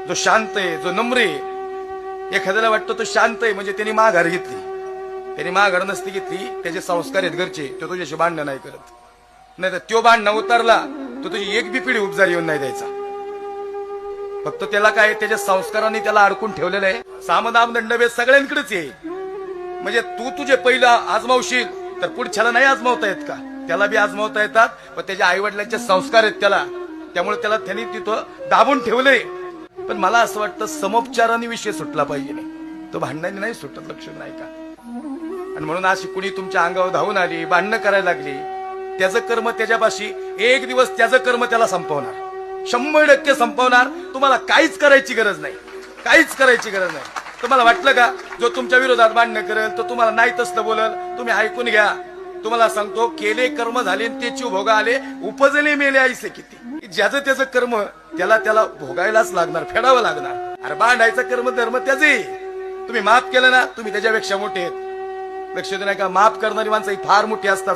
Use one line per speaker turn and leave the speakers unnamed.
जो शांत आहे, जो नम्र आहे, एखाद्याला वाटतं तो शांत आहे म्हणजे त्यांनी माघार घेतली. त्यांनी माघार नसती घेतली, त्याचे संस्कार आहेत घरचे, तो तुझ्याशी भांडणं नाही करत. नाही तर तो भांडणं उतरला तो तुझी एक बी पिढी उपजार येऊन नाही द्यायचा. फक्त त्याला काय, त्याच्या संस्कारांनी त्याला अडकून ठेवलेलं आहे. सामदाम दंडभेद सगळ्यांकडेच आहे. म्हणजे तू तुझे पहिला आजमावशील तर पुढच्याला नाही आजमावता येत का? त्याला बी आजमावता येतात, पण त्याच्या आई वडिलांचे संस्कार आहेत त्याला, त्यामुळे त्याला त्यांनी तिथं दाबून ठेवलंय. पण मला असं वाटतं समोपचाराने विषय सुटला पाहिजे, नाही तो भांडणाने नाही सुटत. लक्ष नाही का? आणि म्हणून अशी कुणी तुमच्या अंगावर धावून आली, भांडणं करायला लागली, त्याचं कर्म त्याच्यापाशी एक दिवस त्याचं कर्म त्याला संपवणार, 100% संपवणार. तुम्हाला काहीच करायची गरज नाही, काहीच करायची गरज नाही. तुम्हाला वाटलं का जो तुमच्या विरोधात भांडणं करेल तो तुम्हाला नाही तसलं बोलल? तुम्ही ऐकून घ्या. तुम्हाला सांगतो, केले कर्म झाले त्याची भोगा आले, उपजले मेले ऐसे किती. ज्याचं त्याचं कर्म त्याला त्याला भोगायलाच लागणार, फेडावं लागणार. अरे भांडायचा कर्म धर्म त्याचे. तुम्ही माफ केलं ना, तुम्ही त्याच्यापेक्षा मोठे आहेत. लक्ष देऊ नका, माफ करणारी माणसं ही फार मोठी असतात.